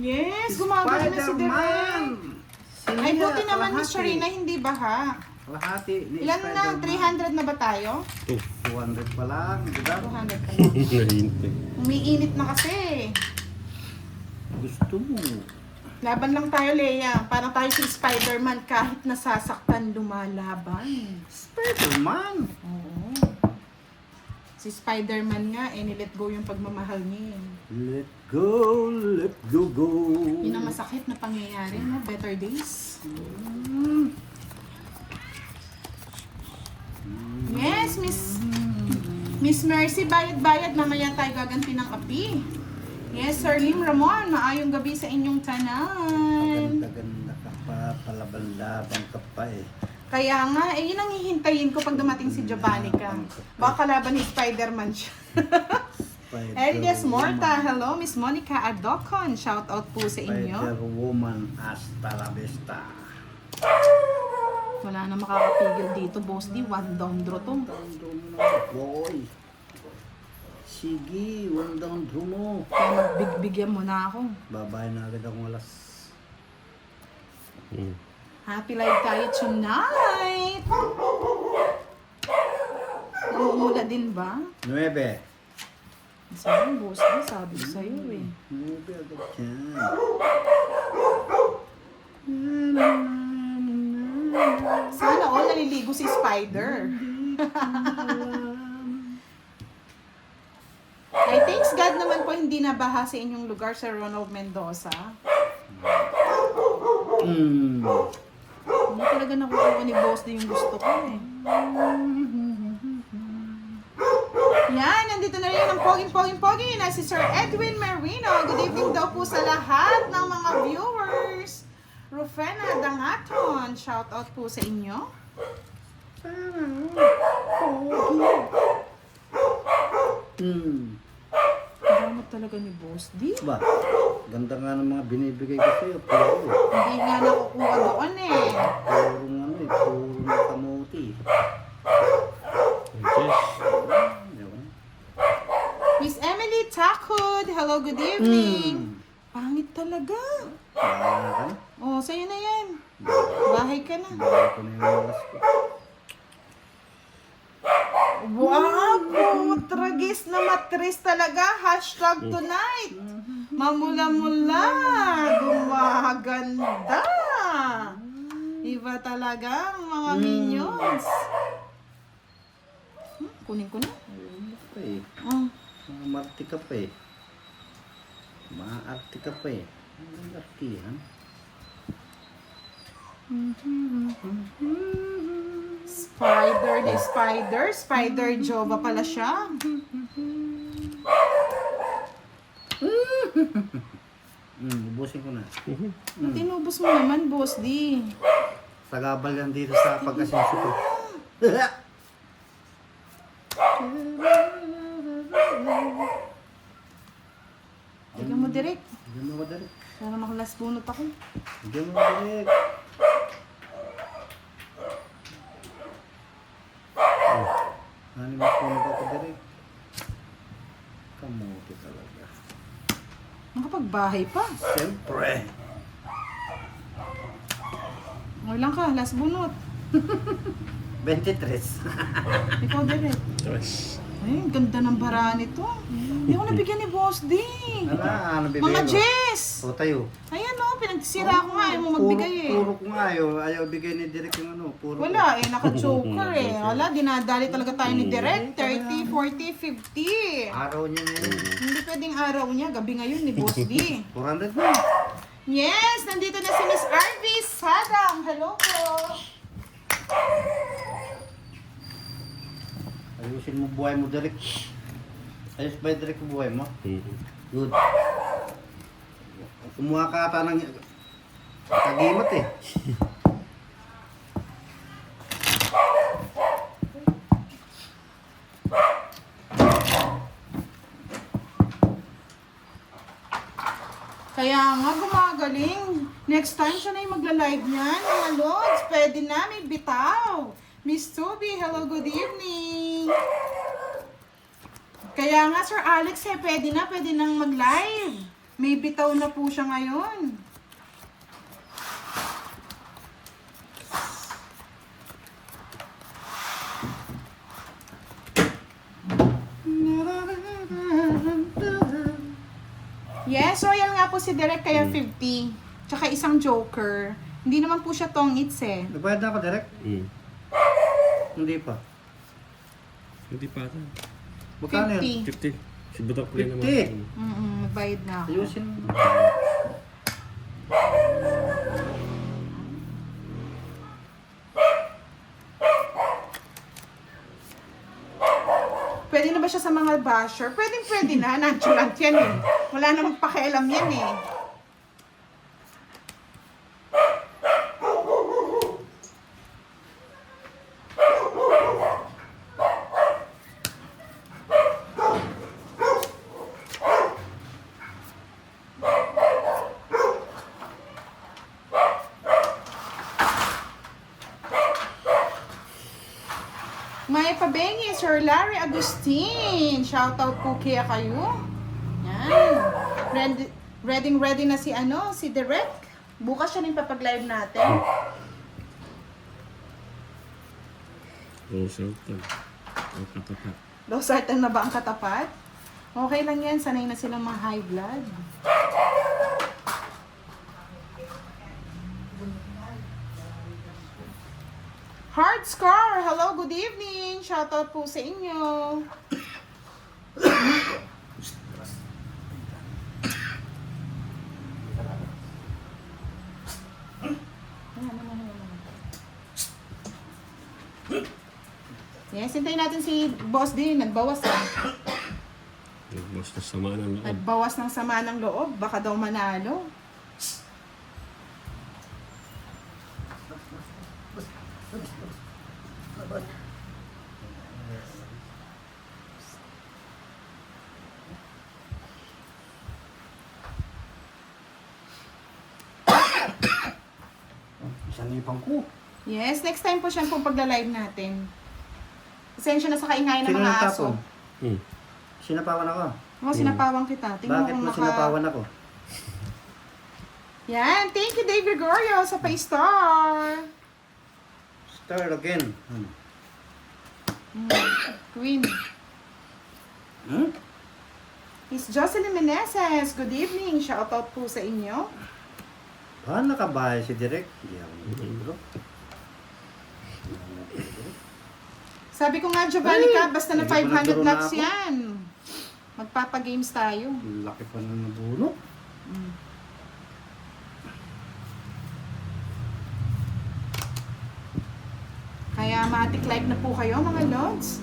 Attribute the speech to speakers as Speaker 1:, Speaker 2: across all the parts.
Speaker 1: Yes, gumagano na si Direk. Ay, buti naman ni Sharina, hindi baha.
Speaker 2: Lahati ni
Speaker 1: Ilan na? 300 na ba tayo?
Speaker 2: 200 pa lang, di ba?
Speaker 1: 200 pa lang. Umiinit na kasi.
Speaker 2: Gusto mo.
Speaker 1: Laban lang tayo, Leia. Parang tayo si Spider-Man kahit nasasaktan lumalaban.
Speaker 2: Spider-Man.
Speaker 1: Oo. Si Spider-Man nga, nilet go yung pagmamahal niya.
Speaker 2: Let go, go.
Speaker 1: Yun ang masakit na pangyayari, no? Better days. Yes, Miss Mercy, bayad-bayad. Mamaya tayo gaganti ng api. Yes, Sir Lim Ramon, maayong gabi sa inyong tanan.
Speaker 2: Ganda ka pa, palaban-laban ka pa eh.
Speaker 1: Kaya nga, yun ang hihintayin ko pag dumating si Giovanni ka. Baka kalaban ni Spider-Man siya. Elias Morta, hello, Miss Monica Adocon. Shout out po sa inyo.
Speaker 2: Spider-Woman, hasta la vista.
Speaker 1: Wala na makakapigil dito, boss. Di, one down draw to.
Speaker 2: Boy. Sige, one down draw mo.
Speaker 1: Kaya magbigbigyan mo na ako.
Speaker 2: Babay na agad akong alas.
Speaker 1: Happy live tayo tonight! Umuula din ba?
Speaker 2: 9.
Speaker 1: Sabi, boss, sabi ko sa'yo eh.
Speaker 2: 9 agad yan.
Speaker 1: Sana all naliligo si Spider. Ay, thanks God naman po hindi nabaha sa inyong lugar sa Ronald Mendoza. Hindi talaga nakukuha ni boss din yung gusto ko eh. Yan, nandito na rin ang poging-pogi na si Sir Edwin Marino. Good evening daw po sa lahat ng mga viewers. Rufena Dangaton, shout out po sa inyo. Gamot talaga ni Boss D.
Speaker 2: Ba, ganda nga ng mga binibigay ko sa'yo. Pero
Speaker 1: Hindi nga nakukuha doon eh.
Speaker 2: puro na kamuti.
Speaker 1: Miss Emily Takod, hello, good evening. Pangit talaga.
Speaker 2: Bahala ka na.
Speaker 1: Oh, sa'yo na yan. Bahay ka na.
Speaker 2: Bahala ko na yung alas ko.
Speaker 1: Wow, tragis na matris talaga. Hashtag tonight. Mamula-mula. Gumaganda. Iba talaga ang mga minions. Kunin ko na.
Speaker 2: Ayun pa eh.
Speaker 1: Oh.
Speaker 2: Maarte ka pa eh. Maarte ka pa eh. Ang artihan.
Speaker 1: Spider Jova pala siya.
Speaker 2: Ubusin ko na.
Speaker 1: Tinubos mo naman, Boss D.
Speaker 2: Sagabal yan dito sa pagkasinso ko.
Speaker 1: Tignan mo direct.
Speaker 2: Bigyan mo ko direct.
Speaker 1: Para makalas bunot ako.
Speaker 2: Bigyan mo ko direct. Ano mas puno ko direct? Kamuti talaga.
Speaker 1: Makapagbahay pa.
Speaker 2: Siyempre.
Speaker 1: Okay lang ka, last bunot.
Speaker 2: 23.
Speaker 1: Ikaw direct. Ay, ang ganda ng bara nito. Hindi ako nabigyan ni Boss D.
Speaker 2: Ano bibigyan
Speaker 1: Mga
Speaker 2: ko?
Speaker 1: Jess!
Speaker 2: O tayo.
Speaker 1: Ayan o, pinagsira ko nga. Ayaw mo magbigay eh.
Speaker 2: Puro ko nga ayaw bigay ni Direk yung ano. Puro
Speaker 1: Wala eh, naka-choker eh. Wala, dinadali talaga tayo ni Direct. 30, 40, 50.
Speaker 2: Araw niya na yun.
Speaker 1: Hindi pwedeng araw niya, gabi ngayon ni Boss D.
Speaker 2: 400 na.
Speaker 1: Yes, nandito na si Miss RV Sadam. Hello po.
Speaker 2: Ayusin mo buhay mo, Direk. Ayos ba yung Direk yung buhay mo? Good. Kumuha ka ata ng kagimat eh.
Speaker 1: Kaya nga, gumagaling. Next time siya na yung magla-live niyan. Mga Lods, pwede na, may bitaw. Miss Toby, hello, good evening. Kaya nga, Sir Alex, pwede nang mag-live. May bitaw na po siya ngayon. Yes, royal nga po si Derek kaya 50. Tsaka isang joker. Hindi naman po siya tongits eh.
Speaker 2: Nagbayad na ako direct? Hindi pa.
Speaker 3: Hindi pa ata.
Speaker 2: Magkano yun?
Speaker 1: 50.
Speaker 3: 50. Si Budak Play naman.
Speaker 2: 50.
Speaker 1: Magbayad na ako.
Speaker 2: Ayusin mo.
Speaker 1: Pwede na ba siya sa mga basher? Pwede na. Nonchalant yan eh. Wala namang pakialam yan eh. May pabengi, Sir Larry Agustin. Shoutout po kaya kayo. Yan. Ready na si si Derek. Bukas siya rin papag-live natin.
Speaker 3: Oo, Sultan. Oo, katapat.
Speaker 1: Low sartan na ba ang katapat? Okay lang yan. Sanay na silang mga high blood. Hard Scar! Hello, good evening! Shoutout po sa inyo. Yes, hintayin natin si Boss din. Nagbawas
Speaker 3: Mas nasama ng loob.
Speaker 1: Nagbawas ng sama ng loob. Baka daw manalo.
Speaker 2: Isang ipang ko.
Speaker 1: Yes, next time po siya pong pagla-live natin. Pasensya na sa kaingay ng
Speaker 2: Sino
Speaker 1: mga aso.
Speaker 2: nagtapon? Sinapawan ako.
Speaker 1: Sinapawang kita. Tingnan
Speaker 2: Bakit
Speaker 1: mo
Speaker 2: mo
Speaker 1: naka...
Speaker 2: sinapawan ako?
Speaker 1: Yan, thank you Dave Gregorio sa pa-star.
Speaker 2: Star again.
Speaker 1: Queen. Miss Jocelyn Meneses, good evening. Shoutout po sa inyo.
Speaker 2: Paano nakabahay si Direk? Hindi ako nagtuturo.
Speaker 1: Sabi ko nga Giovanni ka, basta na
Speaker 2: hindi ko
Speaker 1: 500
Speaker 2: nagturo na
Speaker 1: lakhs
Speaker 2: ako.
Speaker 1: yan. Magpapagames tayo.
Speaker 2: Laki pa na nabulok.
Speaker 1: Kaya matik like na po kayo mga lods.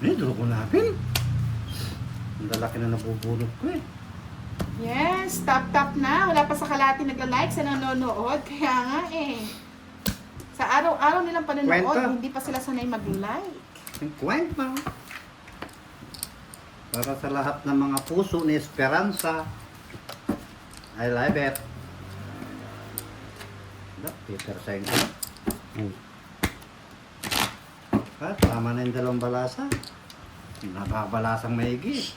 Speaker 2: Duro ko natin. Ang lalaki na nabubulok ko eh.
Speaker 1: Yes, tap na. Wala pa sa kalati nagla-like sa nanonood. Kaya nga eh. Sa araw-araw nilang panonood,
Speaker 2: Kwenta.
Speaker 1: hindi pa sila sanay mag-like.
Speaker 2: Ang kwenta. Para sa lahat ng mga puso ni Esperanza. I love it. Peter Seng. Tama na yung dalawang balasa. Nakabalasang maigi.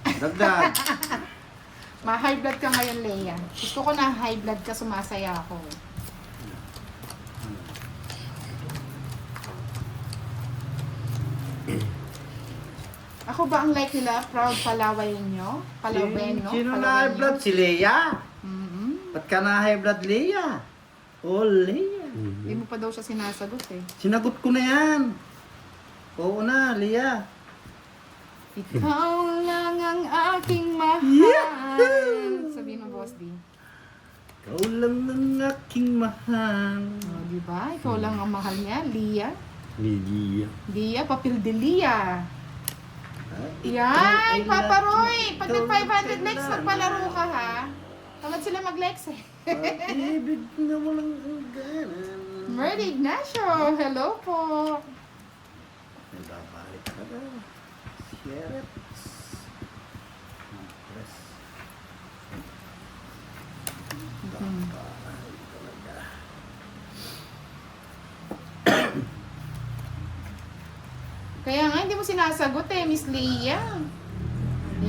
Speaker 2: Dagdag.
Speaker 1: Ma-high blood ka ngayon, Leia. Gusto ko na high blood ka, sumasaya ako. Ako ba ang like nila? Proud Palaway nyo? Palawen, no?
Speaker 2: Sino
Speaker 1: Palawen
Speaker 2: na high
Speaker 1: nyo?
Speaker 2: blood? Si Leia.
Speaker 1: Mhm.
Speaker 2: Ba't ka na high blood, Leia? Oh, Leia.
Speaker 1: Hindi mo pa daw siya sinasagot eh.
Speaker 2: Sinagot ko na yan. Oo na, Leia.
Speaker 1: Ikaw lang ang aking mahal. Sabihin mo, Boss D.
Speaker 2: Ikaw lang ang aking mahal.
Speaker 1: Oh, di ba? Ikaw lang ang mahal niya, Lia.
Speaker 3: Lydia.
Speaker 1: Lia, papel de Lia.
Speaker 2: Ikaw
Speaker 1: Yan,
Speaker 2: ay
Speaker 1: Papa
Speaker 2: lagi,
Speaker 1: Roy. Pag
Speaker 2: ikaw
Speaker 1: nag 500 likes,
Speaker 2: kailangan.
Speaker 1: magpalaro ka ha. Tamad sila mag-likes eh.
Speaker 2: Pag-ibig na walang hangganan.
Speaker 1: Merdy Ignacio, hello po.
Speaker 2: Nababalik ka na. Share it. Press. Babalik talaga.
Speaker 1: Kaya nga, hindi mo sinasagot eh, Miss Leia.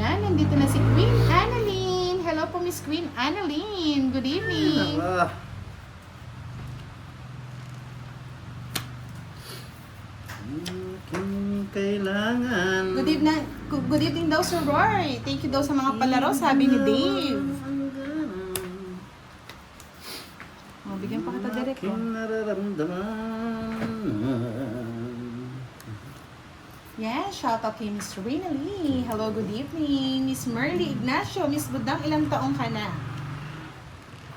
Speaker 1: Yan, nandito na si Queen Annalyn. Hello po, Miss Queen Annalyn. Good evening.
Speaker 2: Ah. Aking kailangan.
Speaker 1: Good evening daw, Sir Roy. Thank you daw sa mga palaro, sabi ni Dave. Oh, bigyan pa kita direct ko.
Speaker 2: Aking nararamdaman.
Speaker 1: Yes, shout out kay Miss Rina Lee. Hello, good evening. Miss Merly Ignacio. Miss Budang, ilang taong ka na?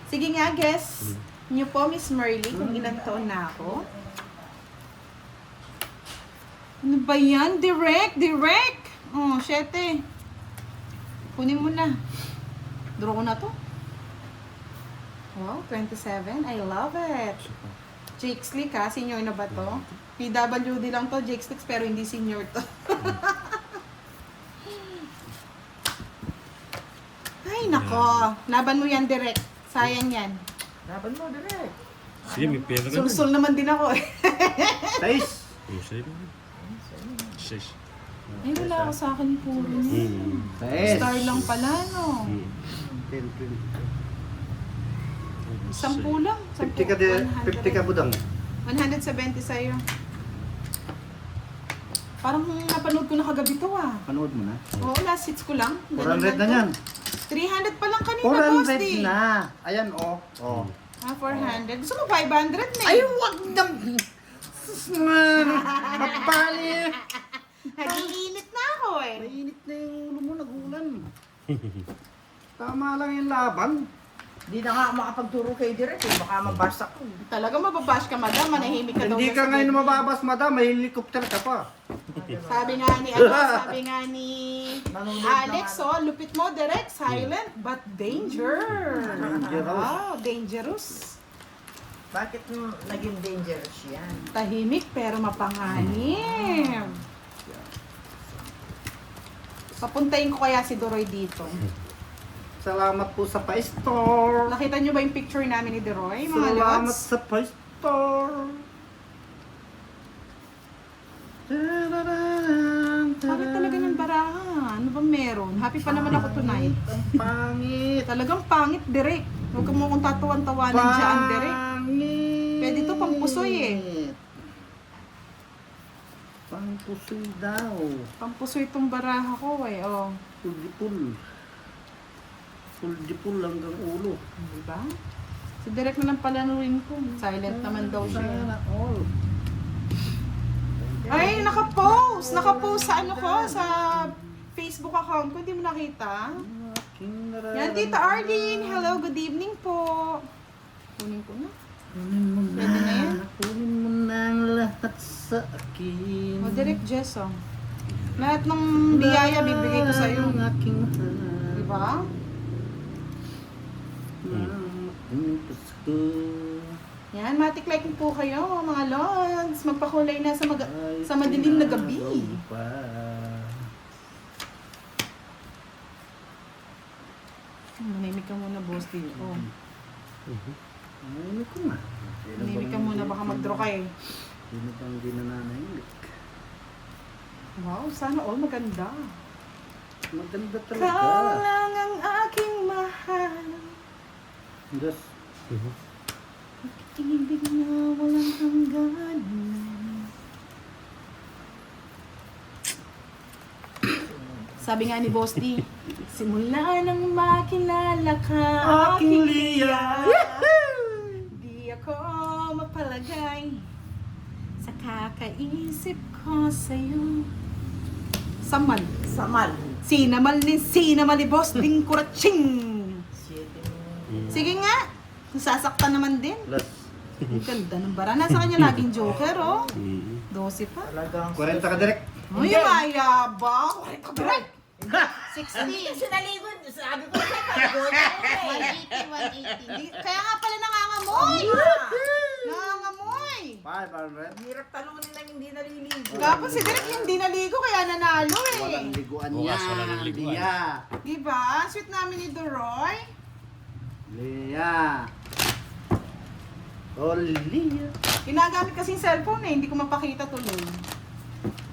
Speaker 1: Sige nga, guess niyo po, Miss Merly, kung ilang taon na ako. Ano ba yan? Direct! Oh, 7. Kunin mo na. Draw ko na to. Wow, 27. I love it. Jake Slick ha, senior na ba to? PWD lang to, Jake Slick, pero hindi senior to. Ay, nako. Laban mo yan direct. Sayang yan.
Speaker 4: Laban mo, direct.
Speaker 3: Sige, may pera naman.
Speaker 1: Sulsul naman din ako eh.
Speaker 2: 6.
Speaker 3: Oh, sige. 6.
Speaker 1: Ay, wala ako sa akin puro niya.
Speaker 2: 6.
Speaker 1: Star lang pala, no?
Speaker 2: 10, 20.
Speaker 1: 10 lang.
Speaker 2: 50 ka, 50 ka budang.
Speaker 1: 170 sa'yo. Parang napanood ko na kagabi to ah.
Speaker 2: Panood mo na.
Speaker 1: Oo, last hits ko lang.
Speaker 2: 400 na yan.
Speaker 1: 300 pa lang kanina, boss
Speaker 2: 400
Speaker 1: di.
Speaker 2: na. Ayan, oh. Oh.
Speaker 1: Ah, 400. Gusto mo 500 na
Speaker 2: Ay,
Speaker 1: eh.
Speaker 2: wag na. Sus man. Mapali.
Speaker 1: Nag-iinit na ako eh.
Speaker 2: Mainit na yung ulo mo, nagulan. Tama lang yung laban.
Speaker 4: Di na nga makapagturo kay direct eh. Baka mabasa ko.
Speaker 1: Talaga mababash ka, madam. Manahimik ka daw.
Speaker 2: Hindi ka ngayon mababas, madam. May helicopter ka pa.
Speaker 1: Sabi nga ni
Speaker 4: Nanonood
Speaker 1: Alex,
Speaker 4: na
Speaker 1: oh, lupit mo, direct, silent, but danger.
Speaker 2: Dangerous.
Speaker 1: Wow, dangerous.
Speaker 4: Bakit naging dangerous yan?
Speaker 1: Tahimik pero mapanganib. Papuntayin ko kaya si Doroy dito.
Speaker 2: Salamat po sa pa-store.
Speaker 1: Nakita nyo ba yung picture namin ni Doroy, mga
Speaker 2: Salamat
Speaker 1: lods?
Speaker 2: sa pa-store.
Speaker 1: Bakit talaga ng barahan? Ano ba meron? Happy pa naman ako tonight.
Speaker 2: Ang pangit.
Speaker 1: Talagang pangit, direct. Huwag mo akong tatawan-tawanan dyan, direct.
Speaker 2: Pangit.
Speaker 1: Pwede to pangpusoy eh.
Speaker 2: Pangpusoy daw.
Speaker 1: Pampuso itong baraha ko eh, oh.
Speaker 2: Full dipul hanggang ulo.
Speaker 1: Diba? So direct na lang palanuin ko. Silent naman daw siya.
Speaker 2: Sana all.
Speaker 1: Ay, nakapost! Nakapost sa ano ko, sa Facebook account ko. Hindi mo nakita? Yan, Tita Arlene. Hello, good evening po. Kunin ko na.
Speaker 2: Kunin mo na.
Speaker 1: Pwede na yan?
Speaker 2: Kunin mo na ang lahat sa akin.
Speaker 1: O, direct Jess, oh. Lahat ng biyaya bibigay ko sa'yo.
Speaker 2: Ang aking mahal.
Speaker 1: Diba?
Speaker 2: Ang puso.
Speaker 1: Yan, matik-like po kayo, mga lods. Magpakulay na sa madilim na gabi. Manimik ka muna, boss. Oh.
Speaker 2: Manimik ko nga.
Speaker 1: Manimik ka muna, baka mag-draw ka eh.
Speaker 2: Sino bang di nananahimik?
Speaker 1: Wow, sana all maganda.
Speaker 2: Maganda
Speaker 1: Ikaw
Speaker 2: talaga.
Speaker 1: lang ang aking mahal.
Speaker 2: Diyos.
Speaker 1: Ibig na walang hanggan. Sabi nga ni Boss D, simula nang makilala ka,
Speaker 2: Aking Lia.
Speaker 1: di ako mapalagay sa kakaisip ko sa'yo. Samal.
Speaker 4: Samal.
Speaker 1: Sinamal ni Boss Ding Kuraching. Sige nga, sasaktan naman din.
Speaker 2: Plus.
Speaker 1: Ang ganda ng bara. Nasa kanya laging joker, oh. 12 pa.
Speaker 4: Talagang
Speaker 2: 40 ka direct.
Speaker 1: Ay, mayabang. 40 ka direct. 60.
Speaker 4: Kasi naligo. Sabi ko siya, pag-goal ko eh.
Speaker 1: 180. Kaya nga pala nangangamoy. Nangangamoy.
Speaker 2: 500.
Speaker 4: Hirap talunin lang hindi naliligo.
Speaker 1: Kapag si Derek hindi naligo, kaya nanalo
Speaker 2: Walang
Speaker 1: eh.
Speaker 2: liguan
Speaker 3: Bukas
Speaker 2: yan.
Speaker 3: wala nang liguan.
Speaker 2: Lia.
Speaker 1: Diba? Ang sweet namin ni Doroy.
Speaker 2: Lia. Oh, Lia.
Speaker 1: Ginagamit kasing cellphone eh. Hindi ko mapakita tuloy.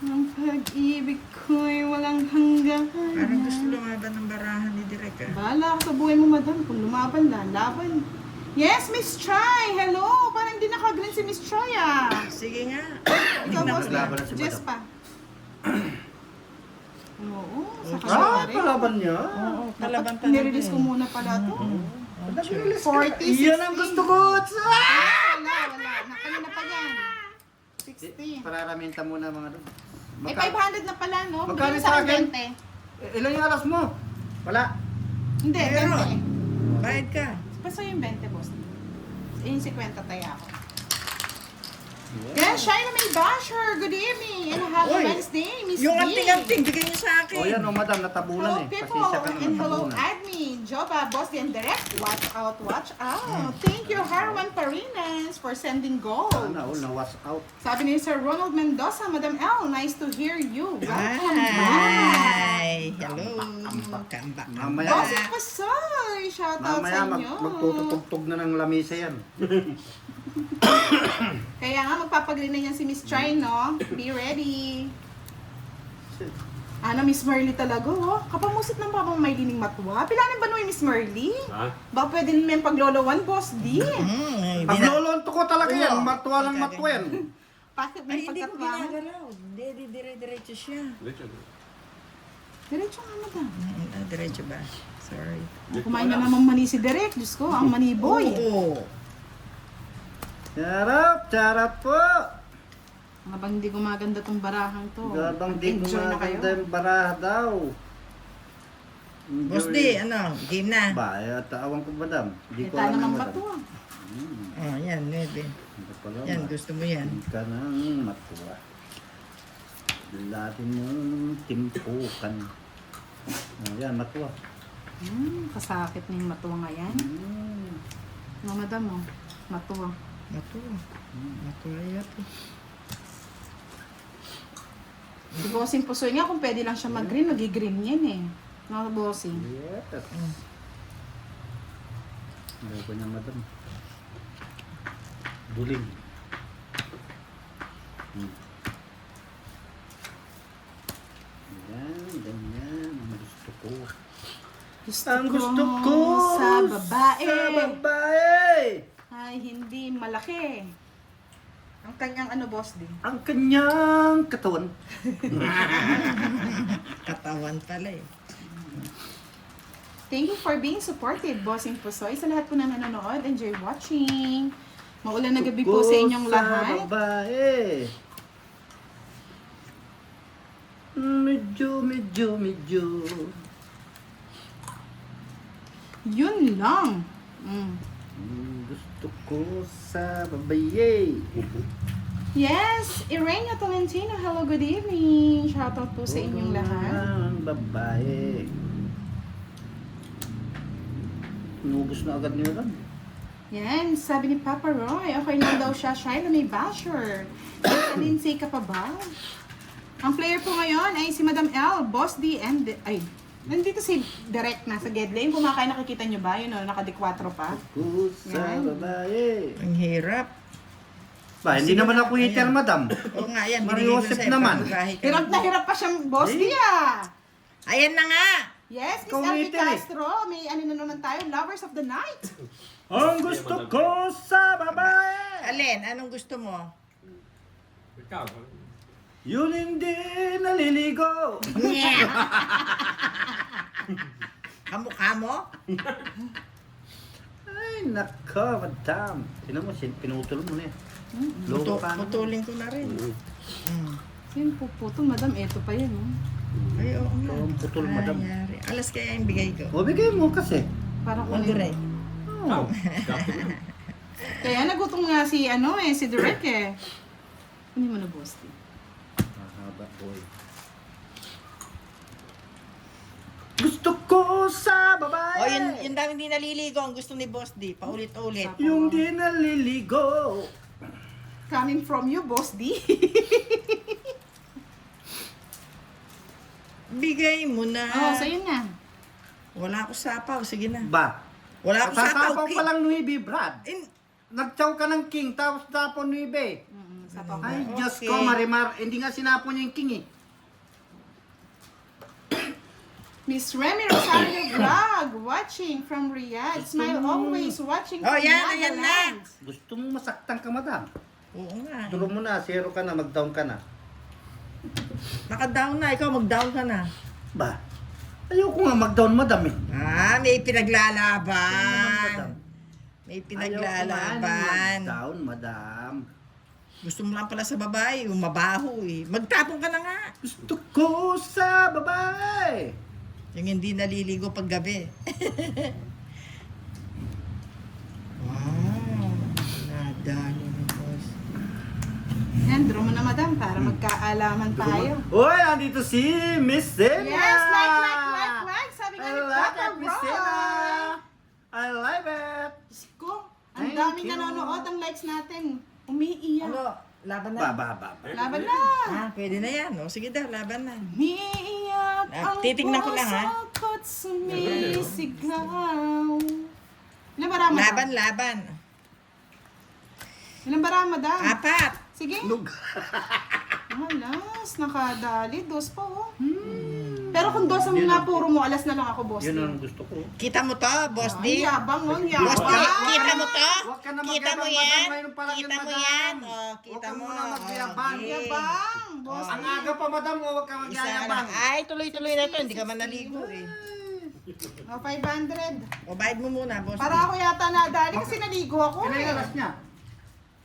Speaker 1: Ang pag-ibig ko'y walang hanggan.
Speaker 4: Parang gusto lumaban ng barahan ni Direk ah.
Speaker 1: Bahala ka sa buhay mo, madam. Kung lumaban na, laban. Yes, Miss Chai! Hello! Parang hindi nakagreen si Miss Chai ah.
Speaker 4: Sige nga.
Speaker 1: Ikaw, boss.
Speaker 2: Laban na si
Speaker 1: Jess
Speaker 2: madam.
Speaker 1: pa. Oo, sa
Speaker 2: Ah,
Speaker 1: kasari.
Speaker 2: kalaban niya.
Speaker 4: Oo, kalaban pa
Speaker 1: Nirelease ko muna pala to. 40, 60.
Speaker 2: Iyan ang gusto ko.
Speaker 1: Wala. Nakanina pa yan. 60.
Speaker 2: Pararamenta muna mga doon.
Speaker 1: Eh, 500 na pala, no?
Speaker 2: Magkano
Speaker 1: Bigyan
Speaker 2: sa
Speaker 1: sa
Speaker 2: akin?
Speaker 1: 20.
Speaker 2: Ilan yung alas mo? Wala.
Speaker 1: Hindi,
Speaker 4: Meron.
Speaker 1: 20.
Speaker 4: Bayad ka.
Speaker 1: Basta yung 20, boss. Yung 50 tayo ako. Yes, Shina May Basher. Good evening. And happy
Speaker 4: Oy,
Speaker 1: Wednesday, Miss
Speaker 4: Yung
Speaker 1: B.
Speaker 4: anting-anting, bigay niyo sa akin.
Speaker 2: O yan o madam, natabunan
Speaker 1: Hello,
Speaker 2: eh.
Speaker 1: people.
Speaker 2: Pasensya ka na
Speaker 1: And hello,
Speaker 2: natabunan.
Speaker 1: admin. Joba, boss, and direct. Watch out, watch out. Thank you, Harwan Parinas, for sending gold.
Speaker 2: Sana all na was out.
Speaker 1: Sabi ni Sir Ronald Mendoza, Madam L, nice to hear you. Welcome back.
Speaker 4: Hi! Hello! Kambak.
Speaker 2: Mamaya,
Speaker 1: Boss and Pasoy, shout out
Speaker 2: mamaya
Speaker 1: sa inyo.
Speaker 2: magtutugtog na ng lamisa yan.
Speaker 1: Kaya nga, magpapagreen na yan si Miss Chai, no? Be ready. Ano, Miss Merly talaga, oh. Kapamusit ng babang may lining matwa. Pilanin ba no Miss Merly?
Speaker 3: Ha?
Speaker 1: Baka pwede naman paglolowan, boss, di.
Speaker 2: Paglolonto ko talaga yan,
Speaker 4: Oo.
Speaker 2: matwa lang matwen.
Speaker 1: Bakit
Speaker 4: Ay,
Speaker 1: may
Speaker 4: hindi ko
Speaker 1: pagkatwa?
Speaker 4: ginagalaw. Hindi, dire-diretso siya.
Speaker 1: Diretso nga, madam.
Speaker 4: Diretso ba? Sorry.
Speaker 1: Kumain na naman mani si Derek. Diyos ko, ang maniboy.
Speaker 4: Oo.
Speaker 2: Charap po.
Speaker 1: Habang hindi gumaganda tong barahang to.
Speaker 2: Gabang di
Speaker 1: Enjoy na kayo.
Speaker 2: gumaganda yung baraha daw.
Speaker 4: Boss D, ano? Game na.
Speaker 2: Ba, tawang ko madam. Hindi ko
Speaker 1: Kita
Speaker 2: alam
Speaker 1: naman
Speaker 2: yung
Speaker 1: ba
Speaker 2: madam.
Speaker 1: to?
Speaker 4: Oh, yan, 9.
Speaker 2: Hindi pala,
Speaker 4: Yan, gusto mo yan.
Speaker 2: Hindi ka nang matwa. Lati mong timpukan. Oh, yan, matwa.
Speaker 1: Kasakit na yung matuwa nga yan. No, madam, oh. Matuwa.
Speaker 4: Matuwa. Matuwa yato.
Speaker 1: Si Bossing Pusoy nga, kung pwede lang siya mag-green, mag-green yan eh. Mga Bossing.
Speaker 2: Yes. Ayaw ko niya madam. Duling. Yan, ganyan. Ang gusto ko. Ang gusto ko
Speaker 1: sa babae
Speaker 2: Sa babae.
Speaker 1: ay hindi malaki. Ang kanyang ano, boss din.
Speaker 2: Ang kanyang katawan.
Speaker 4: Katawan pala eh.
Speaker 1: Thank you for being supportive, Bossing Pusoy. Sa lahat po na nanonood, enjoy watching. Maulan na gabi po sa inyong
Speaker 2: Sa
Speaker 1: lahat.
Speaker 2: babae. Medyo.
Speaker 1: Yun lang.
Speaker 2: Gusto ko sa babae.
Speaker 1: Yes, Irene Tolentino. Hello, good evening. Shoutout po sa inyong lahat.
Speaker 2: Ang babae. Nubos na agad niyo lang.
Speaker 1: Yan, sabi ni Papa Roy, okay lang daw siya. Shina May Basher. Lindsay ka pa ba? Ang player po ngayon ay si Madam L, Boss D, and... Ay, nandito si Direct na sa Gedley. Yung kumakain, nakikita nyo ba? Yun o, naka-4 pa.
Speaker 2: Gusto sa
Speaker 1: Yan.
Speaker 2: babae.
Speaker 4: Ang hirap.
Speaker 2: Ba, hindi naman ako hater, madam.
Speaker 4: Oo nga, yan.
Speaker 2: Mario
Speaker 4: binigay ko
Speaker 2: Joseph
Speaker 4: sa'yo,
Speaker 2: naman.
Speaker 4: pagbahay ka
Speaker 1: Hirap na hirap pa siyang Boss D ah!
Speaker 4: Ayan na nga!
Speaker 1: Yes, Miss
Speaker 2: Ikaw
Speaker 1: Elvie
Speaker 2: hater eh.
Speaker 1: Castro. May ano na naman tayo, Lovers of the Night.
Speaker 2: Ang gusto ko sa babae.
Speaker 4: Alin, anong gusto mo?
Speaker 3: Ikaw,
Speaker 2: Yun hindi naliligo.
Speaker 4: Kamukha mo?
Speaker 2: Ay, nako, madam. Tinan mo, pinutol mo na yan. Loko ka na.
Speaker 4: Putulin ko na rin.
Speaker 1: Yung puputol, madam, eto pa yan. Oh.
Speaker 4: Ay, oo nga.
Speaker 2: Ikaw ang putol, madam.
Speaker 4: Ayari. Alas kaya yung bigay ko.
Speaker 2: O, bigay mo kasi.
Speaker 1: Parang
Speaker 4: Ang direct.
Speaker 2: Oh.
Speaker 1: Kaya nagutom nga si si Direk eh. Hindi mo na Boss D.
Speaker 2: Mahaba, boy. Gusto ko sa babae.
Speaker 4: O, yun daw hindi naliligo. Ang gusto ni Boss D. Paulit-ulit.
Speaker 2: Yung di naliligo.
Speaker 1: Coming from you, Boss D.
Speaker 4: Bigay mo na.
Speaker 1: Oh, sa'yo na.
Speaker 4: Wala ako sapaw. Sige na.
Speaker 2: Ba?
Speaker 4: Wala akong sapaw.
Speaker 2: Sasapaw pa lang nuibi, Brad.
Speaker 4: In,
Speaker 2: Nagtsaw ka ng king, tapos tapon nuibi.
Speaker 1: Isa pa po.
Speaker 2: Ay, Diyos
Speaker 4: Okay.
Speaker 2: ko, Marimar. Hindi nga sinapo niya yung king eh.
Speaker 1: Miss Remy Rosario Vlog, watching from Riyadh. Smile always, watching
Speaker 4: Oh,
Speaker 1: from
Speaker 4: yan, ayan na.
Speaker 1: Netherlands.
Speaker 2: Gusto mong masaktan ka, madam.
Speaker 4: Oo nga.
Speaker 2: Duro mo na, zero ka na, mag-down ka na.
Speaker 4: Naka-down na. Ikaw mag-down ka na.
Speaker 2: Ba? Ayoko nga mag-down, madam eh.
Speaker 4: Ah, may pinaglalaban.
Speaker 2: Madam.
Speaker 4: May
Speaker 2: Ayoko
Speaker 4: pinaglalaban.
Speaker 2: nga mag-down, madam.
Speaker 4: Gusto mo lang pala sa babae, yung mabaho eh. Magtapon ka na nga.
Speaker 2: Gusto ko sa babae.
Speaker 4: Yung hindi naliligo pag gabi. Wow. Nadali mo, boss.
Speaker 1: Yan, draw mo na madam para magkaalaman tayo.
Speaker 2: Uy, andito si Miss Zena.
Speaker 1: Yes, like. Sabi nga
Speaker 2: I
Speaker 1: ni
Speaker 2: like
Speaker 1: Papa
Speaker 2: it, Miss Zena.
Speaker 1: Roy.
Speaker 2: I love it.
Speaker 1: Diyos ko, ang
Speaker 2: Thank
Speaker 1: daming
Speaker 2: you.
Speaker 1: nanonood ang likes natin. Umiiyak.
Speaker 4: Ano? Laban na?
Speaker 2: Ba.
Speaker 1: Laban na.
Speaker 4: Ah, pwede na yan. O, sige daw, laban na.
Speaker 1: Umiiyak
Speaker 4: Ah,
Speaker 1: ang
Speaker 4: titignan ko lang, ha?
Speaker 1: puso ko't sumisigaw. Ilan bara, madam?
Speaker 4: Laban.
Speaker 1: Ilan bara, madam?
Speaker 4: 4.
Speaker 1: Sige.
Speaker 2: Lug.
Speaker 1: Alas, nakadali. Dos pa, oh. Pero kung dos ang nga puro mo, alas na lang ako, boss.
Speaker 2: Yun ang gusto ko.
Speaker 4: Kita mo to, Boss
Speaker 1: Ay,
Speaker 4: D?
Speaker 1: yabang, oh,
Speaker 4: Boss D,
Speaker 1: yabang.
Speaker 4: kita mo to?
Speaker 2: Huwag ka na
Speaker 4: Kita mo
Speaker 2: magyabang,
Speaker 4: yan?
Speaker 2: madam. Mayroon pa lang
Speaker 4: Kita
Speaker 2: yan,
Speaker 4: mo
Speaker 2: madam.
Speaker 4: yan? O,
Speaker 2: Huwag
Speaker 4: kita
Speaker 2: ka
Speaker 4: mo.
Speaker 2: muna magyabang.
Speaker 4: Okay.
Speaker 1: Yabang, boss.
Speaker 2: Ang aga pa, madam. Huwag ka
Speaker 4: Isa na.
Speaker 2: magyayabang.
Speaker 4: Ay, tuloy-tuloy na to. Hindi ka man naligo eh.
Speaker 1: O, 500.
Speaker 4: O, bayad mo muna, Boss D.
Speaker 1: Para ako yata nadali kasi naligo ako.
Speaker 2: Kailan yung
Speaker 1: Eh.
Speaker 2: alas niya?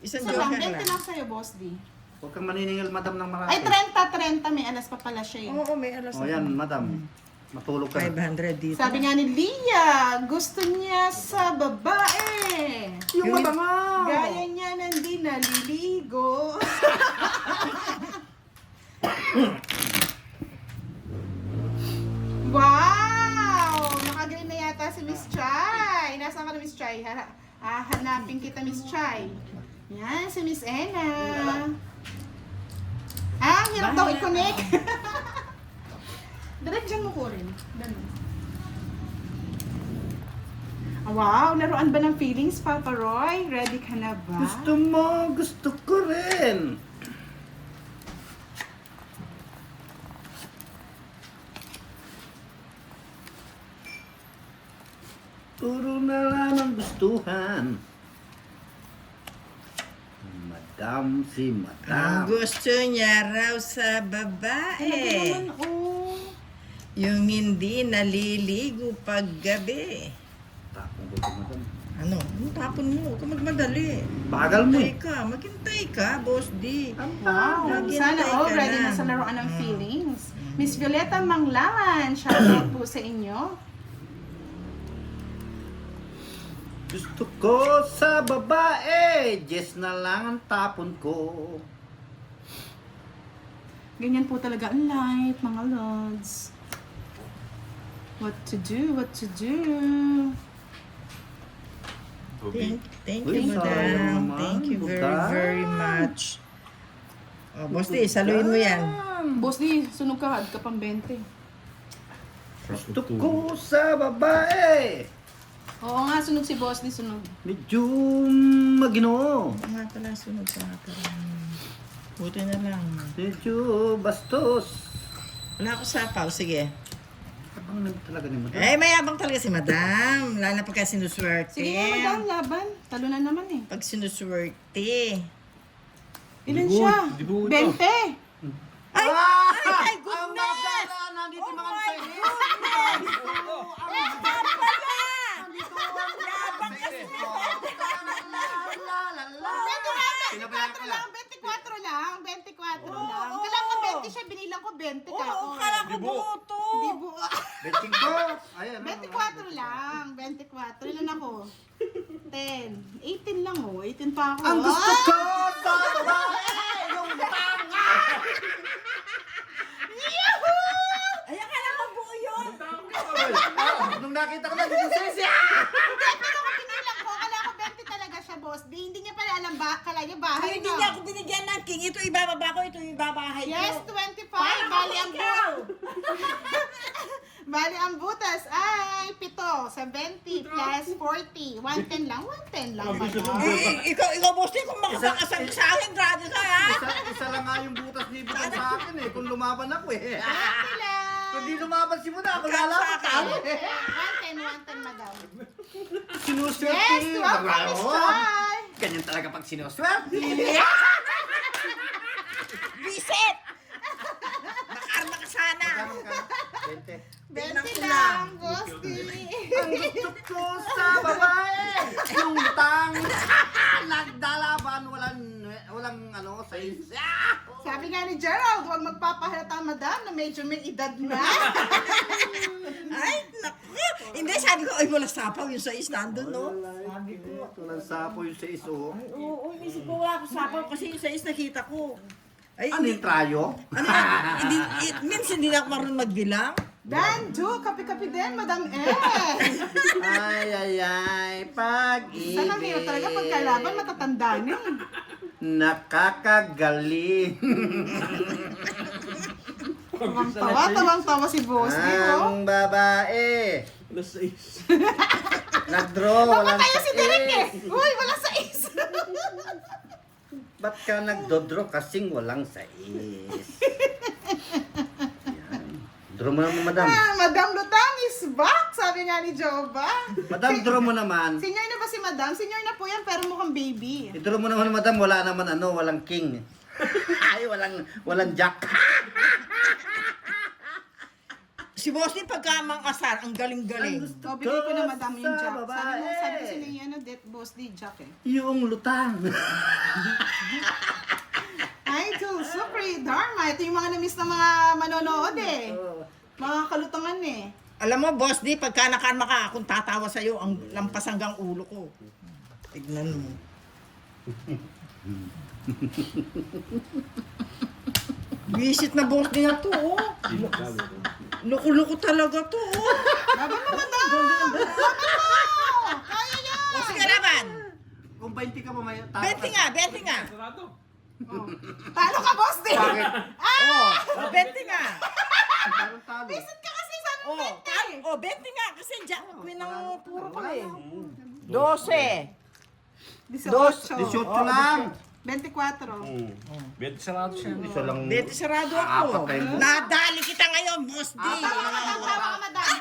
Speaker 4: Isang
Speaker 1: Isa lang,
Speaker 4: joker
Speaker 1: 20
Speaker 4: lang.
Speaker 1: lang sa'yo, boss D.
Speaker 2: Huwag kang maniningil, madam, ng marami.
Speaker 1: Ay, 30, may alas pa pala siya eh.
Speaker 4: Oo, may alas
Speaker 2: O yan, madam. Matulog ka na.
Speaker 4: 500 dito.
Speaker 1: Sabi nga ni Lia, gusto niya sa babae.
Speaker 2: Yung matanga.
Speaker 1: Gaya niya nandi naliligo. Wow! Nakagreen na yata si Miss Chai. Nasaan ka na, Miss Chai? Hahanapin kita, Miss Chai. Yan, si Miss Ena. Ah, hirap daw i-connect. Direct dyan mo ko rin. Ganun. Ah, wow, laruan ba ng feelings, Papa Roy? Ready ka na ba?
Speaker 2: Gusto mo, gusto ko rin. Puro na lang ang gustuhan. Madam, si
Speaker 4: Ang
Speaker 2: madam.
Speaker 4: gusto niya raw sa
Speaker 1: Ano
Speaker 4: babae.
Speaker 1: naman, oh.
Speaker 4: Yung hindi naliligo pag gabi.
Speaker 2: Tapong ko, madam.
Speaker 4: Ano? Ano tapon mo? Huwag ka magmadali.
Speaker 2: Bagal mo
Speaker 4: Maghintay
Speaker 2: eh.
Speaker 4: ka. Maghintay ka, Boss D.
Speaker 1: Wow,
Speaker 4: Maghintay
Speaker 1: sana
Speaker 4: ka
Speaker 1: all ready na
Speaker 4: lang.
Speaker 1: sa laruan ng feelings. Miss Violeta Manglangan, shoutout po sa inyo.
Speaker 2: Gusto ko sa babae. Yes na lang ang tapon ko.
Speaker 1: Ganyan po talaga ang life, mga lods. What to do, what to do.
Speaker 4: Thank
Speaker 2: Uy,
Speaker 4: you,
Speaker 2: sayang
Speaker 4: madam.
Speaker 2: naman.
Speaker 4: Thank you very,
Speaker 2: Bukan.
Speaker 4: very much. Oh, Boss D, saluhin mo yan.
Speaker 1: Boss di, sunog ka, had ka pang 20.
Speaker 2: Gusto ko sa babae.
Speaker 1: Oo nga, sunog si Boss di, sunog.
Speaker 2: Medyo magino.
Speaker 4: Oo nga pala, sunod ka nga pala. Buti na lang.
Speaker 2: Medyo bastos.
Speaker 4: Wala ako sapaw, sige.
Speaker 2: Abang na talaga ni madam.
Speaker 4: Eh, mayabang talaga si madam. Lalo na pagka sinuswerte.
Speaker 1: Sige nga, madam, laban. Talo na naman eh.
Speaker 4: Pag sinuswerte.
Speaker 1: Ilan
Speaker 3: Dibu-
Speaker 1: siya?
Speaker 3: dibu ito.
Speaker 1: 20.
Speaker 4: Ay!
Speaker 2: Ah!
Speaker 4: Ay, my
Speaker 2: Ang
Speaker 4: goodness!
Speaker 2: maganda! Nandito mga tayo. Pinabayaan ko lang.
Speaker 1: 24 lang. 24
Speaker 4: Oo,
Speaker 1: lang.
Speaker 4: oo.
Speaker 1: Kailangan 20 siya, binilang ko 20 ka.
Speaker 4: Oo, kala ko
Speaker 3: Dibu.
Speaker 4: buto.
Speaker 1: Di bu.
Speaker 2: Betting ko. Ayan.
Speaker 1: 24 lang. 24. Ilan ako? 10. 18 lang oh. 18 pa ako.
Speaker 2: Ang gusto
Speaker 1: Ah!
Speaker 2: ko sa babae. Yung tanga.
Speaker 4: Ay, akala ko buo yun.
Speaker 2: Nung nakita ko na, hindi ko sisi.
Speaker 1: Hindi, pero kung pinilang ko, kala ko 20 talaga siya, boss. Di, hindi niya pala alam ba, kala niya bahay
Speaker 4: Ay, hindi
Speaker 1: na.
Speaker 4: niya ako binigyan ng king. Ito ibababa ko, ito ibabahay ko.
Speaker 1: Yes, 25.
Speaker 4: Paano
Speaker 1: Bali
Speaker 4: kung
Speaker 1: ang
Speaker 4: ikaw?
Speaker 1: Bali, ang butas ay 7, 70 plus 40. 110 lang, 110 lang. Madam.
Speaker 4: Ikaw boss, kung makapakasal sa akin, grabe ka ha?
Speaker 2: Isa lang nga yung butas ni Butan sa akin eh, kung lumaban ako eh.
Speaker 1: 20 lang.
Speaker 2: Kung di lumaban si Butan, ako lalaban tayo eh.
Speaker 1: 110, madam.
Speaker 2: Sinuswerte.
Speaker 1: Yes, welcome, Miss Joy.
Speaker 2: Ganyan talaga pag sinuswerte.
Speaker 4: Bisit! Makarma ka sana.
Speaker 2: 20.
Speaker 1: 20 lang, Bosti.
Speaker 2: Ang gusto ko sa babae, yung utang. Nagdalaban, walang ano, size.
Speaker 1: Sabi nga ni Gerald, huwag magpapahalata, madam, na medyo may edad na.
Speaker 4: Ay, naku. Hindi, sabi ko, ay wala sapaw yung sais nandun, no?
Speaker 2: Sabi ko. Walang sapo yung sais, oh.
Speaker 4: Oo, inisip ko wala ako sapaw kasi yung sais nakita ko. Ay,
Speaker 2: Ano yung trayo?
Speaker 4: Ano yan? Minsan hindi na ako marunong magbilang.
Speaker 1: Dandu, kapi-kapi din, madam
Speaker 2: Ay, pag-ibig.
Speaker 1: Sana hirap talaga pagkalaban, matatanda na eh.
Speaker 2: Nakakagaling.
Speaker 1: Tawang-tawa si Bosti, oh.
Speaker 2: Ang babae.
Speaker 3: Alas 6.
Speaker 2: Nag-draw,
Speaker 1: Baka
Speaker 2: walang
Speaker 1: tayo si Derek eh.
Speaker 2: sais.
Speaker 1: Uy, wala sa is.
Speaker 2: Ba't ka nagdodraw kasing walang sais? Yan. Draw mo naman, madam.
Speaker 1: Madam Lutang is back, sabi nga ni Jova.
Speaker 2: Madam, draw mo naman.
Speaker 1: Senior na ba si madam? Senior na po yan, pero mukhang baby.
Speaker 2: I-draw mo naman, madam. Wala naman walang king. Ay, walang jack.
Speaker 4: Si Boss din pagkamang asar, ang galing-galing.
Speaker 1: O, bigay ko na madam yung jack.
Speaker 2: Sa
Speaker 1: Sabi
Speaker 2: babae.
Speaker 1: ko sila yung Boss di jack eh.
Speaker 2: Yung lutang.
Speaker 1: Idol, Supri, Dharma. Ito yung mga na-miss ng mga manonood eh. Mga kalutangan eh.
Speaker 4: Alam mo, Boss di, pagka nakarma ka, akong tatawa sa'yo, ang lampas hanggang ulo ko. Tignan mo. Visit na Boss di na to, oh. Loko-loko talaga to, oh.
Speaker 1: Laban mo, madam! Laban mo! Kaya yan!
Speaker 4: O, sige naman.
Speaker 2: Kung 20 ka pa may...
Speaker 4: 20 nga, 20 nga.
Speaker 3: Sarado.
Speaker 1: Talo ka, boss din!
Speaker 2: Bakit?
Speaker 4: Oh, 20 nga.
Speaker 2: Talo.
Speaker 1: Visit ka kasi sabi mo
Speaker 4: Oh,
Speaker 1: 20.
Speaker 4: oh, 20 nga kasi Jack Queen ang puro ko
Speaker 2: Wala
Speaker 4: eh.
Speaker 2: na.
Speaker 4: 12.
Speaker 1: 18.
Speaker 2: 18 lang.
Speaker 1: 24.
Speaker 3: Bed sarado siya.
Speaker 2: Isa lang.
Speaker 4: 20 sarado ako.
Speaker 2: Apat na yun.
Speaker 4: Nadali kita ngayon, Boss D.
Speaker 1: Tawa ka, madam.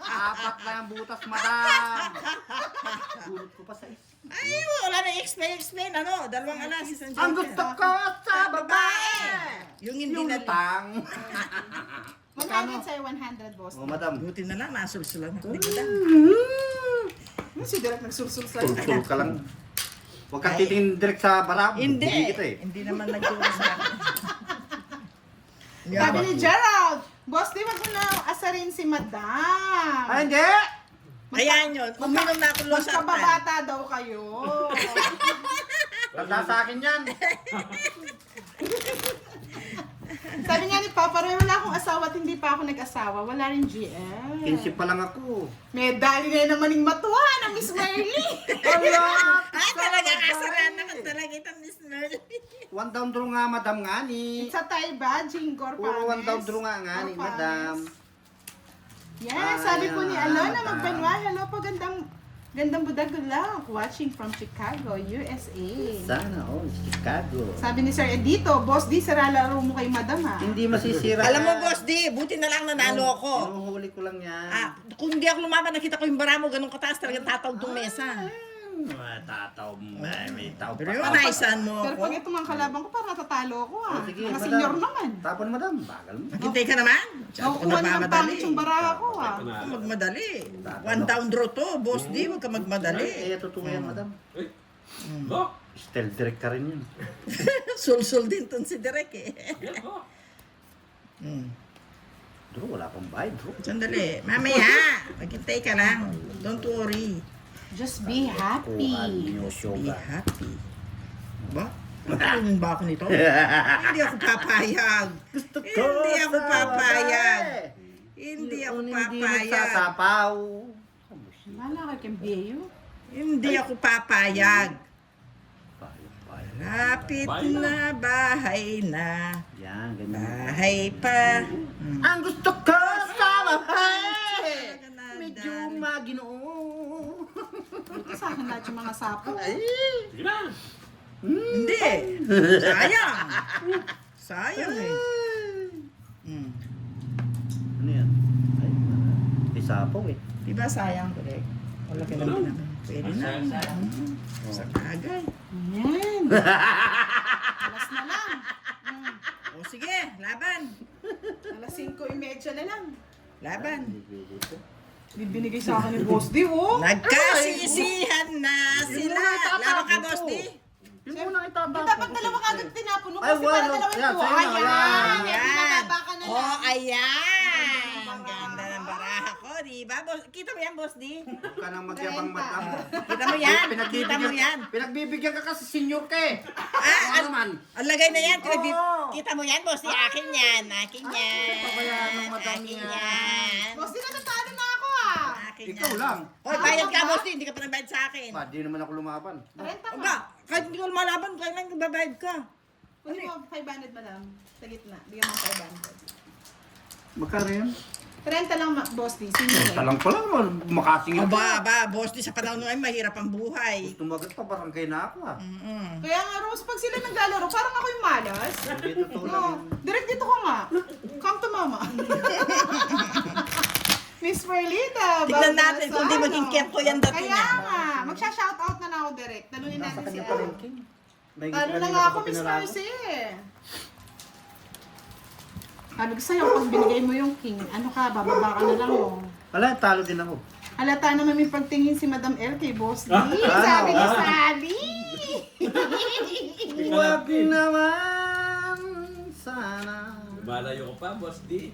Speaker 2: Apat na ang butas, madam. Gulot ko pa sa isa.
Speaker 4: Ay, wala na explain. Ano, dalawang alas, isang
Speaker 2: Ang
Speaker 4: joker.
Speaker 2: gusto ko sa babae.
Speaker 4: Yung hindi
Speaker 2: Yung
Speaker 4: na
Speaker 2: lutang.
Speaker 1: 100 sa'yo, 100, boss.
Speaker 2: Oh, madam.
Speaker 4: Buti na lang, nasulsulan ako. Hindi na.
Speaker 1: Si Derek nagsulsul sa'yo.
Speaker 2: Sul ka lang. Huwag kang titingin direct sa barab.
Speaker 4: Hindi.
Speaker 2: Bigyan kita eh.
Speaker 4: Hindi naman nagturo sa akin.
Speaker 1: Sabi ni Gerald, boss, di wag mo na asarin si madam.
Speaker 2: Ay, hindi.
Speaker 4: Ayan yun, uminom na ako losartan.
Speaker 1: Magkababata daw kayo.
Speaker 2: Tanda sa akin yan.
Speaker 1: Sabi nga ni Papa Roy, wala akong asawa at hindi pa ako nag-asawa. Wala rin GL.
Speaker 2: 15 pa lang ako.
Speaker 1: Medali na naman yung matuwa ng Miss Merly.
Speaker 4: Ay, talaga, asaran na ka talaga itong Miss Merly.
Speaker 2: One down draw nga, madam nga ni.
Speaker 1: Sa Taiba, Jingor
Speaker 2: Puro one down draw nga nga ni,
Speaker 1: Orpanes.
Speaker 2: madam.
Speaker 1: Yes, sabi po ni
Speaker 2: Ayan,
Speaker 1: Alona
Speaker 2: madam.
Speaker 1: Magbanwa, hello po, gandang budag lang, watching from Chicago, USA.
Speaker 2: Sana all, Chicago.
Speaker 1: Sabi ni Sir Edito, boss, di sara laro mo kay madam ha.
Speaker 2: Hindi masisira.
Speaker 4: Alam mo, Boss D, buti na lang nanalo ako.
Speaker 2: Hinuhuli ko lang yan.
Speaker 4: Kung hindi ako lumaban, nakita ko yung bara mo, ganun kataas, talagang tatawag tong mesa.
Speaker 2: Tataw, may tao pa.
Speaker 4: Pero yung naisan mo
Speaker 1: Pero
Speaker 4: ako.
Speaker 1: pag ito mga kalabang ko, parang natatalo ako ha.
Speaker 2: Oh, sige,
Speaker 1: Mga
Speaker 2: madam.
Speaker 1: senior naman.
Speaker 2: Tapon, madam. Bagal mo.
Speaker 4: Naghintay ka naman?
Speaker 1: Nakukuha na ng pangit yung baraha ko ha.
Speaker 4: Huwag magmadali. One down draw to, Boss D, huwag ka magmadali.
Speaker 2: Eh, totoo yan, madam.
Speaker 3: Eh. Oh.
Speaker 2: Still direct ka rin yun.
Speaker 4: Sul-sul din ton si Derek eh.
Speaker 3: Yan, oh.
Speaker 2: Draw, wala pang bayad, draw.
Speaker 4: Sandali, mamaya, maghintay ka lang. Don't worry.
Speaker 1: Just be happy.
Speaker 2: Kuhan nyo,
Speaker 4: Be
Speaker 2: Shoga.
Speaker 4: happy. Ba? Matulungan ba ako nito? Hindi ako papayag. Hindi ako papayag. Hindi ako
Speaker 2: Hindi
Speaker 4: papayag.
Speaker 2: nagsasapaw.
Speaker 1: Wala ka kang beyo.
Speaker 4: Hindi ako papayag.
Speaker 2: Bayad.
Speaker 4: Lapit na bahay na.
Speaker 2: Yan, ganyan.
Speaker 4: Bahay pa.
Speaker 2: Ang gusto ko sa babae!
Speaker 4: Talaga
Speaker 2: Medyo
Speaker 4: nadali.
Speaker 2: maginoo.
Speaker 1: Ito sa akin lahat yung mga sapo.
Speaker 2: Ay!
Speaker 3: Sige na.
Speaker 4: Hindi. Sayang. Sayang eh. Mm.
Speaker 2: Ano yan? Ay, isapaw eh.
Speaker 4: Diba sayang, correct? Wala ka lang naman. Pwede na. Sa kagay.
Speaker 1: Ayan. Alas na lang.
Speaker 4: O sige, laban.
Speaker 1: Alas 5:30 na lang.
Speaker 4: Laban.
Speaker 1: Binigay sa akin ni Boss D, oh.
Speaker 4: Nagkasisihan na sila. Laban ka, Boss D.
Speaker 2: Yung muna itatapon.
Speaker 1: Dapat dalawa kagad tinapon mo
Speaker 2: Ay,
Speaker 1: kasi para
Speaker 2: walo.
Speaker 1: dalawa
Speaker 2: Yan,
Speaker 1: yung
Speaker 2: sa'yo na,
Speaker 1: Ayan.
Speaker 2: yan.
Speaker 1: Yan. Binababa ka na
Speaker 4: Oh,
Speaker 1: lang.
Speaker 4: ayan. Ang ganda ng baraha ko, di ba? Kita mo yan, Boss D?
Speaker 2: Huwag ka nang magyabang madam.
Speaker 4: Kita mo yan? Kita mo yan?
Speaker 2: Pinagbibigyan ka kasi senior ka eh.
Speaker 4: Ah,
Speaker 2: Ano naman?
Speaker 4: ang lagay na yan.
Speaker 2: Oo.
Speaker 4: Kita mo yan, Boss D? Akin yan. Akin yan.
Speaker 2: pabayaan ng madam
Speaker 4: Akin
Speaker 2: yan.
Speaker 4: yan.
Speaker 1: Boss D, natatalo na ako, ah.
Speaker 4: Akin
Speaker 2: Ikaw
Speaker 4: yan.
Speaker 2: lang.
Speaker 4: Hoy, bayad ka, Boss D. Hindi ka pa nagbayad sa akin.
Speaker 2: Pa, di naman ako lumaban.
Speaker 1: Renta mo.
Speaker 4: Aba, kahit hindi ko lumalaban, kailan babayad ka?
Speaker 1: Kunin mo 500, madam. Sa gitna. Bigyan mo 500.
Speaker 2: Magkano yan?
Speaker 1: Renta lang, Boss D. Sino
Speaker 2: Talang pala, makasingil
Speaker 4: Aba, Boss D, sa panahon ngayon, mahirap ang buhay.
Speaker 2: Gusto mo agad pa, barangay na ako ah.
Speaker 1: Kaya nga, Rose, pag sila naglalaro, parang ako yung malas.
Speaker 2: Hindi totoo lang
Speaker 1: No,
Speaker 2: yun.
Speaker 1: direct dito ko nga. Come to mama. Miss Perlita.
Speaker 4: Tignan natin
Speaker 1: Baldassaro.
Speaker 4: kung di maging ko yan dati
Speaker 1: Kaya
Speaker 4: niya.
Speaker 1: nga, magsha-shoutout na ako direct. Talunin
Speaker 2: Nasa
Speaker 1: natin si
Speaker 2: kanya pa rin,
Speaker 1: Al.
Speaker 2: King.
Speaker 1: Talo na nga ako, Miss Mercy. Sabi ko sa'yo, pag binigay mo yung king, ano ka, bababa ka na lang mo.
Speaker 2: Wala, talo din ako.
Speaker 1: Halata naman may pagtingin si Madam L kay Boss D. Sabi ni Sally.
Speaker 2: Huwag naman sana.
Speaker 3: Lumalayo ko pa, Boss D.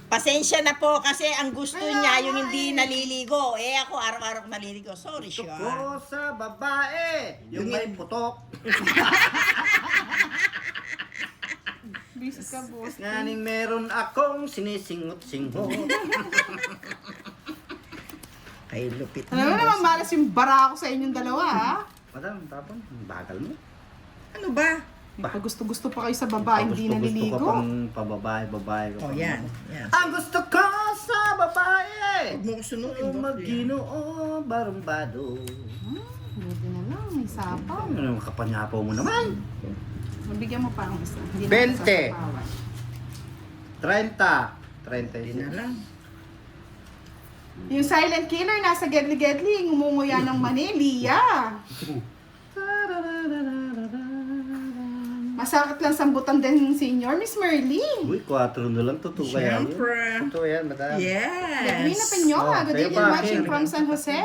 Speaker 4: Pasensya na po kasi ang gusto niya yung hindi naliligo. Eh ako araw-araw naliligo. Sorry
Speaker 2: Gusto
Speaker 4: siya.
Speaker 2: ko sa babae, yung may putok.
Speaker 1: Bisis ka, Boss D.
Speaker 2: Nganing meron akong sinisingot-singot.
Speaker 4: Kay lupit
Speaker 1: Alam mo naman, malas yung bara ako sa inyong dalawa, ha?
Speaker 2: Madam, tapon, bagal mo.
Speaker 4: Ano ba?
Speaker 1: Pag gusto-gusto pa kayo sa babae, hindi
Speaker 2: Gusto ka
Speaker 1: naliligo.
Speaker 2: pang pababae ka
Speaker 4: Oh,
Speaker 2: pang-
Speaker 4: yan. Yan.
Speaker 2: Ang gusto ko sa babae,
Speaker 4: Huwag mo ko sunugin,
Speaker 2: yung
Speaker 4: Boss D.
Speaker 2: magginoo barumbado.
Speaker 1: Buti na lang, may sapaw.
Speaker 2: Ano, kapanyapaw mo naman.
Speaker 1: Mabigyan mo pa ang isa. Hindi na
Speaker 2: 20.
Speaker 1: sasapawan.
Speaker 2: 30.
Speaker 4: Hindi na
Speaker 2: 36.
Speaker 4: lang.
Speaker 1: Yung silent killer nasa gedli-gedli, ngumunguya ng Manila. Masakit lang sambutan din senior, Miss Merly.
Speaker 2: Uy, 4 na lang. Totoo kaya yun.
Speaker 4: Siyempre.
Speaker 2: Totoo yan, madam.
Speaker 4: Yes.
Speaker 1: Edwina Peñola,
Speaker 2: Oh,
Speaker 1: good
Speaker 2: kayo
Speaker 1: evening
Speaker 2: ba?
Speaker 1: watching
Speaker 2: Kayo.
Speaker 1: from San Jose.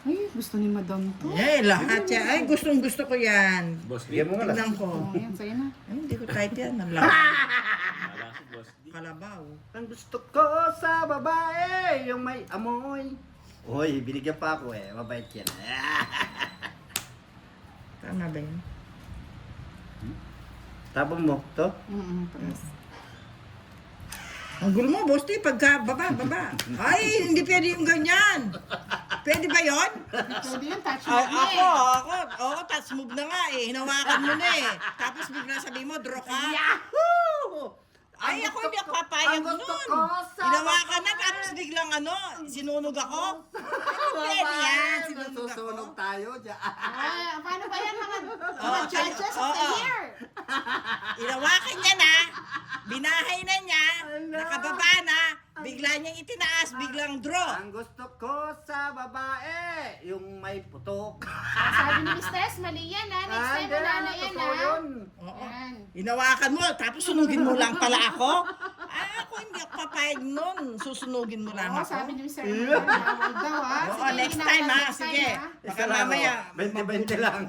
Speaker 1: Ay, gusto ni Madam to.
Speaker 4: Eh, lahat yan. Ay, gustong gusto ko yan.
Speaker 3: Boss D.
Speaker 2: Bigyan mo nga lang.
Speaker 4: Tignan ko.
Speaker 1: Oh, yan, sa'yo na.
Speaker 4: Ay, hindi ko type yan. Ang
Speaker 3: Wala si Boss D.
Speaker 4: Kalabaw.
Speaker 2: Ang gusto ko sa babae, yung may amoy. Uy, binigyan pa ako eh. Mabait yan.
Speaker 4: Tama ba yun?
Speaker 2: Tapon mo, to?
Speaker 1: Press.
Speaker 4: Ang gulo mo, Boss D, pagka baba. Ay, hindi pwede yung ganyan. Pwede ba yun?
Speaker 1: Pwede yun, touch
Speaker 4: Ay,
Speaker 1: mo
Speaker 4: ako, touch move na nga eh. Hinawakan mo na eh. Tapos bigla sabihin mo, draw ka.
Speaker 2: Yahoo!
Speaker 4: Ay, ako hindi ako papayag
Speaker 2: ang gusto
Speaker 4: nun.
Speaker 2: ko sa
Speaker 4: Hinawakan na, tapos biglang sinunog ako. Pwede yan, sinunog ako.
Speaker 2: Susunog tayo dyan.
Speaker 1: Ay, paano ba yan mga
Speaker 4: Oo,
Speaker 1: judges of the
Speaker 4: oo.
Speaker 1: year?
Speaker 4: Hinawakan niya na, binahay na niya, nakababa na, bigla niyang itinaas, biglang draw.
Speaker 2: Ang gusto ko sa babae, yung may putok.
Speaker 1: Sabi ni Mistress, mali yan ha. Next time wala na yan
Speaker 2: totoo
Speaker 1: ha.
Speaker 2: yun.
Speaker 4: Oo.
Speaker 1: Yan.
Speaker 4: Hinawakan mo, tapos sunugin mo lang pala ako. Ako hindi ako papayag nun. Susunugin mo lang
Speaker 1: Oo,
Speaker 4: ako.
Speaker 1: sabi ni Mr. Emmanuel, bawal daw ha.
Speaker 4: Oo,
Speaker 1: Sige,
Speaker 4: next
Speaker 1: hinahal
Speaker 4: time ha.
Speaker 1: next time,
Speaker 4: Sige.
Speaker 1: ha.
Speaker 4: Baka mamaya.
Speaker 2: 20-20 lang.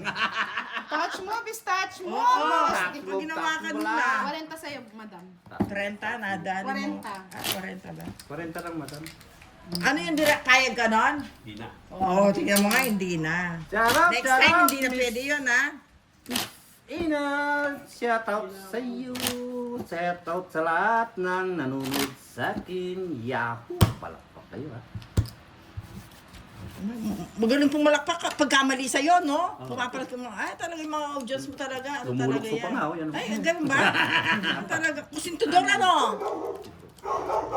Speaker 1: Touch mo, touch mo.
Speaker 4: Oo,
Speaker 1: Boss.
Speaker 4: pag hinawakan mo
Speaker 2: Wala.
Speaker 4: na.
Speaker 1: 40 sa'yo, madam.
Speaker 4: 30, nadali mo.
Speaker 1: 40.
Speaker 4: 40 ba?
Speaker 2: 40 lang, madam.
Speaker 4: Ano yung direct payag ka nun?
Speaker 3: Hindi na.
Speaker 4: Oo, tingnan mo nga, hindi na.
Speaker 2: Charot,
Speaker 4: Next time, hindi na pwede yun ha.
Speaker 2: Ina, shout out sa iyo. Shout out sa lahat ng nanonood sa akin. Yahoo! Palakpak kayo ha.
Speaker 4: magaling pumalakpak kapag kamali sa'yo, no? Pumapalat ka mo, ay talaga yung mga audience mo talaga. Ano talaga
Speaker 2: Lumulukso
Speaker 4: yan?
Speaker 2: pa nga, oh, yan, oh.
Speaker 4: Ay, ganun ba? Ano talaga? Kusintudor ano?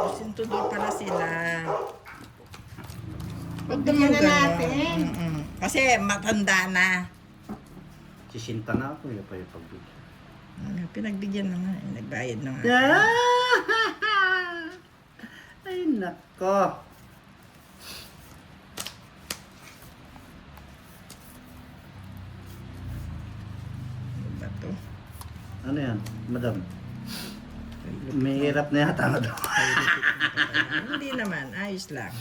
Speaker 4: Kusintudor pala sila. Huwag
Speaker 1: Bigyan na
Speaker 4: ganun.
Speaker 1: natin.
Speaker 4: Kasi matanda na.
Speaker 2: Sisinta na ako, yung pagbigyan.
Speaker 4: Pinagbigyan na nga, nagbayad na nga.
Speaker 2: Ay, nako.
Speaker 4: Ano ba to?
Speaker 2: Ano yan, madam? May hirap na yata, madam.
Speaker 4: Hindi naman, ayos lang.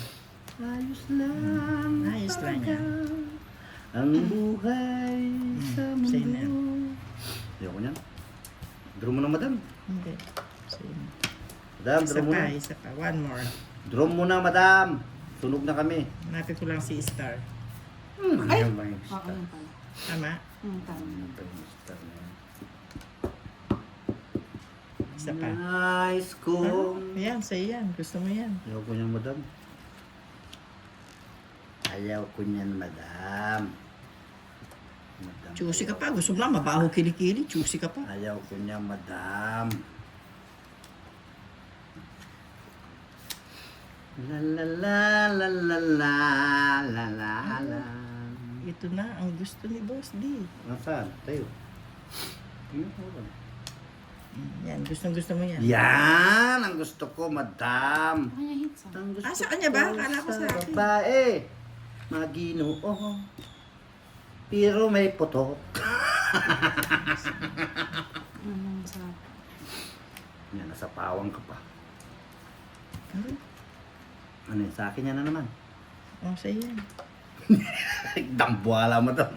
Speaker 2: Ayos lang.
Speaker 4: Ayos lang yan.
Speaker 2: Ang buhay sa
Speaker 4: sa'yo na yan.
Speaker 2: mundo. Ayoko niyan. Drum mo na, madam.
Speaker 4: Hindi. Sige.
Speaker 2: Madam,
Speaker 4: Isa
Speaker 2: drum mo
Speaker 4: pa,
Speaker 2: na.
Speaker 4: isa pa. One more.
Speaker 2: Drum mo na, madam. Tunog na kami.
Speaker 4: Hanapin ko lang si Star.
Speaker 1: Ay!
Speaker 2: Ano ba yung
Speaker 1: Oo,
Speaker 2: star?
Speaker 1: yun pala.
Speaker 4: Tama?
Speaker 1: Tama.
Speaker 2: Ano ba yung star na yan?
Speaker 4: Isa pa.
Speaker 2: Nice kong.
Speaker 4: Yan, sa'yo yan. Gusto mo yan.
Speaker 2: Ayaw ko niyan, madam. Ayaw ko niyan, madam. Madam.
Speaker 4: Choosy ka pa. Gusto mo lang, mabaho kilikili. Choosy ka pa.
Speaker 2: Ayaw ko niyan, madam. La la la la la la la la la.
Speaker 4: Ito na ang gusto ni Boss D.
Speaker 2: Nasaan? Tayo. Tingnan ko ba?
Speaker 4: Yan, gusto mo yan.
Speaker 2: Yan ang gusto ko, madam.
Speaker 1: Kanya hits ah.
Speaker 2: Ang gusto
Speaker 4: Ah, sa kanya ba?
Speaker 2: ko
Speaker 4: Akala ko sa akin.
Speaker 2: babae. Maginoo. Pero may putot.
Speaker 1: Sarap.
Speaker 2: Yan, nasa pawang ka pa.
Speaker 4: Hmm?
Speaker 2: Ano yun? Sa akin yan na naman.
Speaker 4: Oh, sa'yo yan.
Speaker 2: Dambuhala, madam.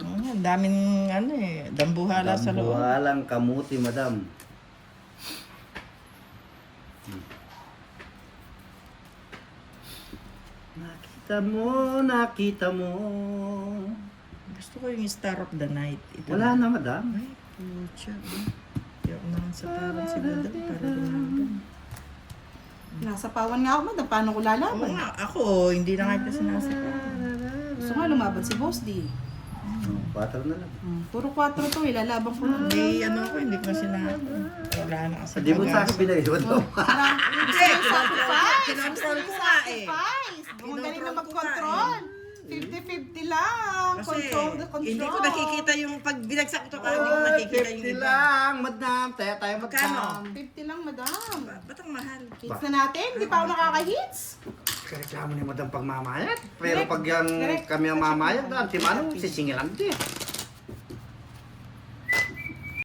Speaker 4: Oo nga, daming ano eh. Dambuhala sa loob.
Speaker 2: Dambuhalang kamuti, madam. Nakita mo, nakita mo.
Speaker 4: Gusto ko yung Star of the Night. Ito
Speaker 2: Wala na, madam.
Speaker 4: Ay, pucha. Kaya ako naman sa parang si Madam para lumaban.
Speaker 1: Nasa pawan nga ako, madam. Paano ko
Speaker 4: Oo
Speaker 1: lalaban?
Speaker 4: nga, ako, hindi na nga kasi nasa
Speaker 1: Gusto nga lumaban si Boss D.
Speaker 2: 4 na lang.
Speaker 1: Puro 4 to, ilalaban ko na.
Speaker 4: Hindi, ano ako, hindi ko sinabi. Wala na kasi.
Speaker 2: Hindi mo sa akin pinaiwan daw.
Speaker 4: Hindi,
Speaker 1: Sacrifice!
Speaker 4: kinontrol ko nga eh.
Speaker 1: Sacrifice! Magaling na
Speaker 4: Kinontrol ko
Speaker 1: mag-control. 50-50 lang.
Speaker 4: Kasi
Speaker 1: Control the control.
Speaker 4: hindi ko nakikita yung pag binagsak ko hindi ko nakikita yung
Speaker 2: 50
Speaker 4: iba.
Speaker 2: lang, madam. Tayo
Speaker 4: Magkano?
Speaker 2: madam.
Speaker 1: 50 lang, madam.
Speaker 4: Ba't ang mahal?
Speaker 1: Hits na natin. Hindi pa ako nakaka-hits.
Speaker 2: Reklamo ni madam pag mamayat. Pero
Speaker 1: Direct,
Speaker 2: pag yan
Speaker 1: direct.
Speaker 2: kami ang mamayat, si Manong sisingilan din.